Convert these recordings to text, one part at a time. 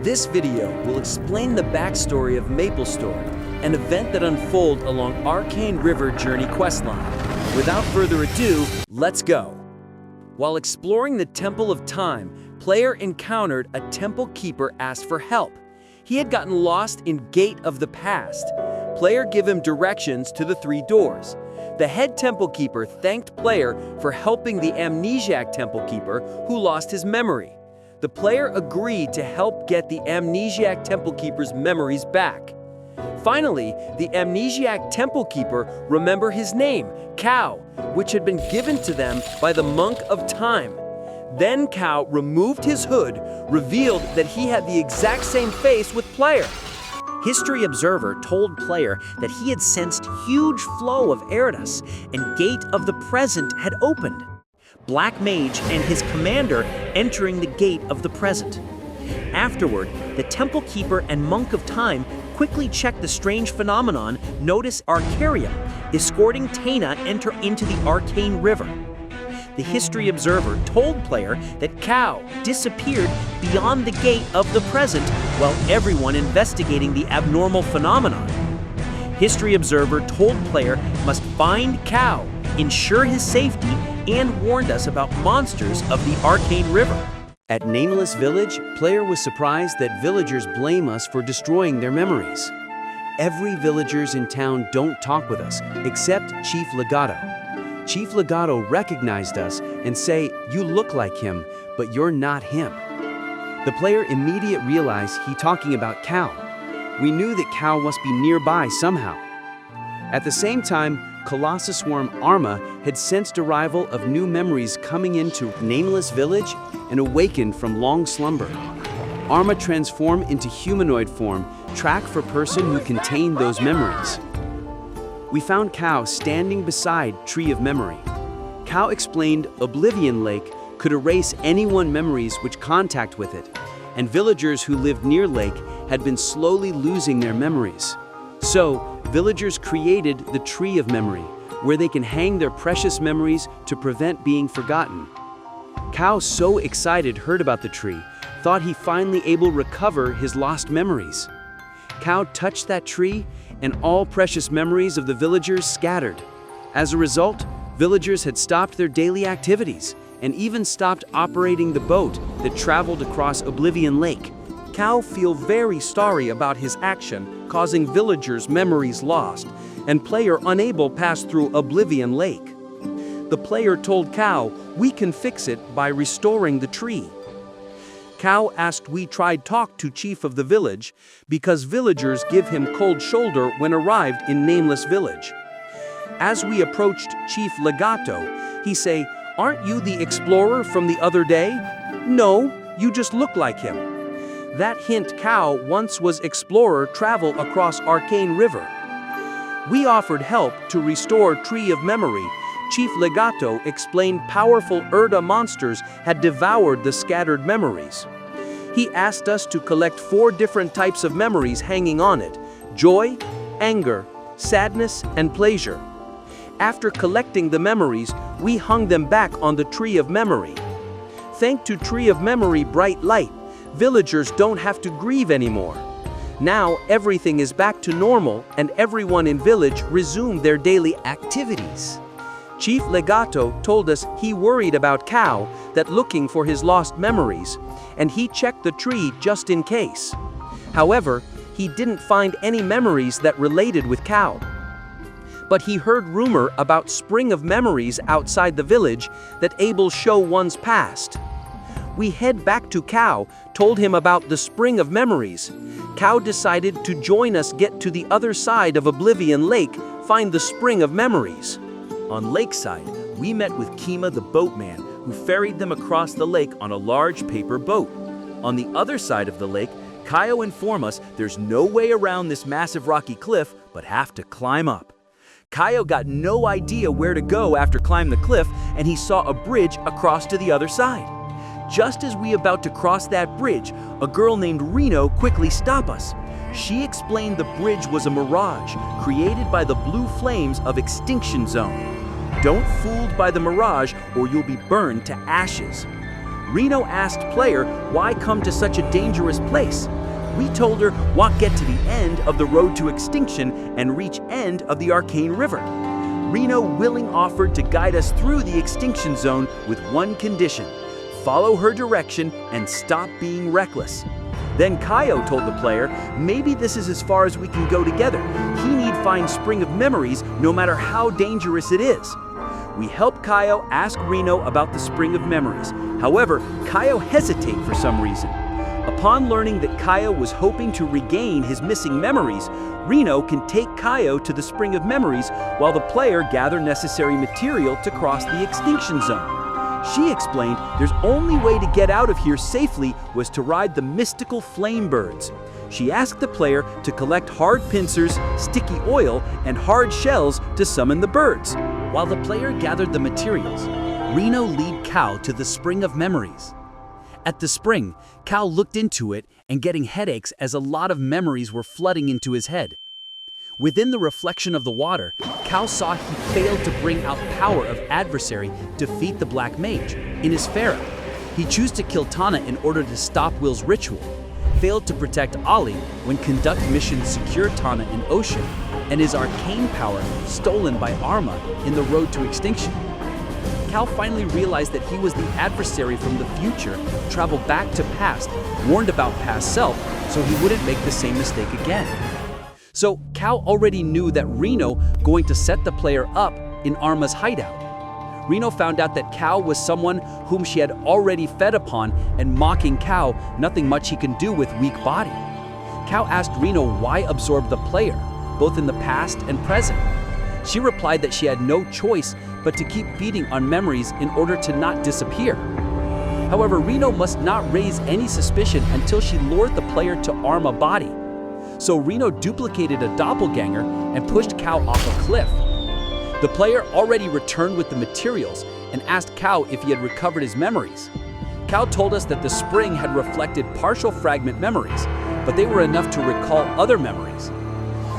This video will explain the backstory of MapleStory, an event that unfolds along Arcane River Journey questline. Without further ado, let's go. While exploring the Temple of Time, player encountered a temple keeper asked for help. He had gotten lost in Gate of the Past. Player gave him directions to the 3 doors. The head temple keeper thanked player for helping the Amnesiac temple keeper who lost his memory. The player agreed to help get the Amnesiac temple keeper's memories back. Finally, the Amnesiac temple keeper remembered his name, Cow, which had been given to them by the Monk of Time. Then Cow removed his hood, revealed that he had the exact same face with player. History Observer told player that he had sensed huge flow of Erdos, and Gate of the Present had opened. Black Mage and his commander entering the Gate of the Present. Afterward, the Temple Keeper and Monk of Time quickly checked the strange phenomenon, notice Arcarium, escorting Taina enter into the Arcane River. The History Observer told player that Cow disappeared beyond the Gate of the Present while everyone investigating the abnormal phenomenon. History Observer told player must find Cow, ensure his safety, and warned us about monsters of the Arcane River. At Nameless Village, player was surprised that villagers blame us for destroying their memories. Every villagers in town don't talk with us, except Chief Legato. Chief Legato recognized us and say, "You look like him, but you're not him." The player immediately realized he talking about Cow. We knew that Cow must be nearby somehow. At the same time, Colossus Worm Arma had sensed arrival of new memories coming into Nameless Village and awakened from long slumber. Arma transformed into humanoid form, track for person who contained those memories. We found Cow standing beside Tree of Memory. Cow explained Oblivion Lake could erase anyone's memories which contact with it, and villagers who lived near Lake had been slowly losing their memories. So, villagers created the Tree of Memory, where they can hang their precious memories to prevent being forgotten. Cow, so excited, heard about the tree, thought he finally able to recover his lost memories. Cow touched that tree, and all precious memories of the villagers scattered. As a result, villagers had stopped their daily activities and even stopped operating the boat that traveled across Oblivion Lake. Cow feel very sorry about his action, causing villagers' memories lost, and player unable pass through Oblivion Lake. The player told Cow, "We can fix it by restoring the tree." Cow asked we tried talk to Chief of the village because villagers give him cold shoulder when arrived in Nameless Village. As we approached Chief Legato, he say, "Aren't you the explorer from the other day?" "No, you just look like him." That hint Cow once was explorer travel across Arcane River. We offered help to restore Tree of Memory. Chief Legato explained powerful Erda monsters had devoured the scattered memories. He asked us to collect 4 different types of memories hanging on it: joy, anger, sadness, and pleasure. After collecting the memories, we hung them back on the Tree of Memory. Thanks to Tree of Memory bright light, villagers don't have to grieve anymore. Now everything is back to normal and everyone in village resumed their daily activities. Chief Legato told us he worried about Cow that looking for his lost memories, and he checked the tree just in case. However, he didn't find any memories that related with Cow. But he heard rumor about Spring of Memories outside the village that able show one's past. We head back to Cow, told him about the Spring of Memories. Cow decided to join us get to the other side of Oblivion Lake, find the Spring of Memories. On Lakeside, we met with Kima the boatman, who ferried them across the lake on a large paper boat. On the other side of the lake, Kaio informed us there's no way around this massive rocky cliff, but have to climb up. Kaio got no idea where to go after climbing the cliff, and he saw a bridge across to the other side. Just as we about to cross that bridge, a girl named Reno quickly stopped us. She explained the bridge was a mirage created by the blue flames of Extinction Zone. Don't fooled by the mirage or you'll be burned to ashes. Reno asked player why come to such a dangerous place. We told her why get to the end of the road to extinction and reach end of the Arcane River. Reno willing offered to guide us through the Extinction Zone with one condition: follow her direction and stop being reckless. Then Kaio told the player, maybe this is as far as we can go together. He need find Spring of Memories no matter how dangerous it is. We help Kaio ask Reno about the Spring of Memories. However, Kaio hesitate for some reason. Upon learning that Kaio was hoping to regain his missing memories, Reno can take Kaio to the Spring of Memories while the player gather necessary material to cross the Extinction Zone. She explained there's only way to get out of here safely was to ride the mystical flame birds. She asked the player to collect hard pincers, sticky oil, and hard shells to summon the birds. While the player gathered the materials, Reno lead Cal to the Spring of Memories. At the spring, Cal looked into it and getting headaches as a lot of memories were flooding into his head. Within the reflection of the water, Cal saw he failed to bring out power of adversary to defeat the Black Mage. In his Pharaoh, he chose to kill Tana in order to stop Will's ritual, failed to protect Ollie when conduct missions secured Tana in Ocean, and his arcane power stolen by Arma in the road to extinction. Cal finally realized that he was the adversary from the future, traveled back to past, warned about past self, so he wouldn't make the same mistake again. So Cal already knew that Reno going to set the player up in Arma's hideout. Reno found out that Cal was someone whom she had already fed upon, and mocking Cal, nothing much he can do with weak body. Cal asked Reno why absorb the player, both in the past and present. She replied that she had no choice but to keep feeding on memories in order to not disappear. However, Reno must not raise any suspicion until she lured the player to Arma body. So Reno duplicated a doppelganger and pushed Cal off a cliff. The player already returned with the materials and asked Cal if he had recovered his memories. Cal told us that the spring had reflected partial fragment memories, but they were enough to recall other memories.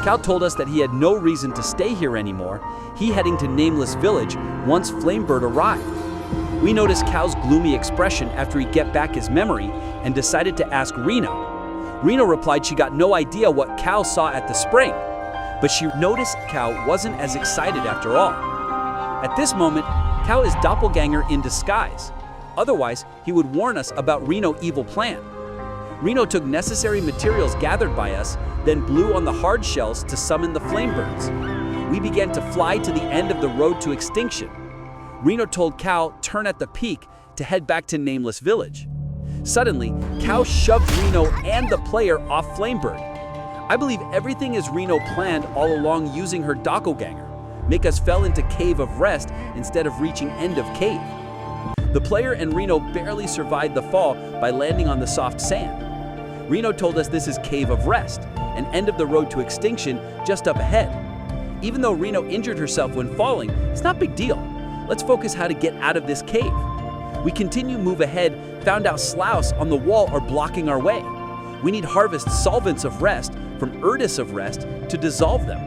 Cal told us that he had no reason to stay here anymore, he heading to Nameless Village once Flamebird arrived. We noticed Cal's gloomy expression after he get back his memory and decided to ask Reno. Reno replied she got no idea what Cal saw at the spring, but she noticed Cal wasn't as excited after all. At this moment, Cal is doppelganger in disguise. Otherwise, he would warn us about Reno's evil plan. Reno took necessary materials gathered by us, then blew on the hard shells to summon the flamebirds. We began to fly to the end of the road to extinction. Reno told Cal turn at the peak to head back to Nameless Village. Suddenly, Cal shoved Reno and the player off Flamebird. I believe everything is Reno planned all along using her doppelganger, make us fell into Cave of Rest instead of reaching end of cave. The player and Reno barely survived the fall by landing on the soft sand. Reno told us this is Cave of Rest, an end of the road to extinction just up ahead. Even though Reno injured herself when falling, it's not a big deal. Let's focus how to get out of this cave. We continue move ahead, found out sloughs on the wall are blocking our way. We need harvest solvents of rest from Erdis of Rest to dissolve them.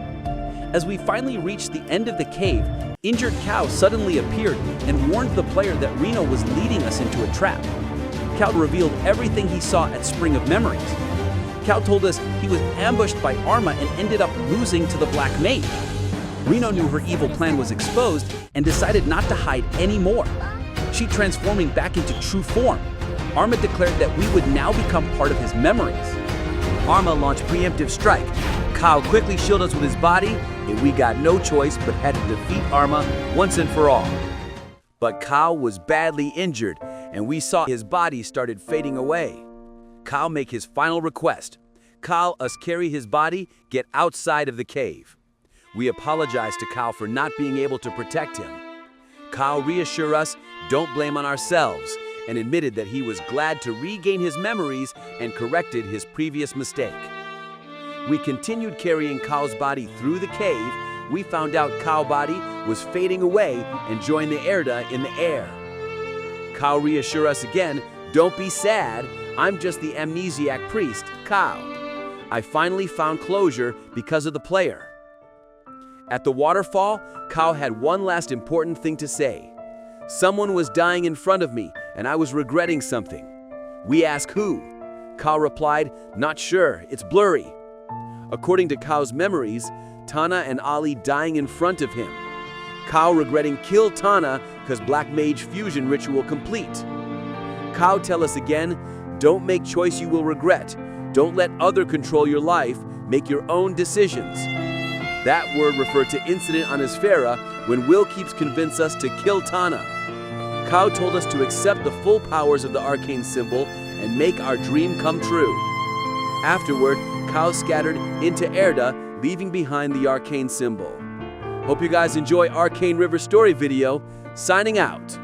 As we finally reached the end of the cave, injured Cow suddenly appeared and warned the player that Reno was leading us into a trap. Cow revealed everything he saw at Spring of Memories. Cow told us he was ambushed by Arma and ended up losing to the Black Mage. Reno knew her evil plan was exposed and decided not to hide anymore. She transforming back into true form. Arma declared that we would now become part of his memories. Arma launched preemptive strike. Cow quickly shielded us with his body, and we got no choice but had to defeat Arma once and for all. But Cow was badly injured, and we saw his body started fading away. Cow make his final request. Cow us carry his body, get outside of the cave. We apologize to Cow for not being able to protect him. Cow reassure us, don't blame on ourselves, and admitted that he was glad to regain his memories and corrected his previous mistake. We continued carrying Cow's body through the cave. We found out Cow body was fading away and joined the Erda in the air. Cow reassure us again, don't be sad, I'm just the Amnesiac priest, Cow. I finally found closure because of the player. At the waterfall, Cow had one last important thing to say. Someone was dying in front of me, and I was regretting something. We ask who. Kao replied, not sure, it's blurry. According to Kao's memories, Tana and Ali dying in front of him. Kao regretting kill Tana because Black Mage fusion ritual complete. Kao tell us again, don't make choice you will regret. Don't let other control your life, make your own decisions. That word referred to incident on Isfera when Will keeps convince us to kill Tana. Kao told us to accept the full powers of the arcane symbol and make our dream come true. Afterward, Kao scattered into Erda, leaving behind the arcane symbol. Hope you guys enjoy Arcane River story video. Signing out.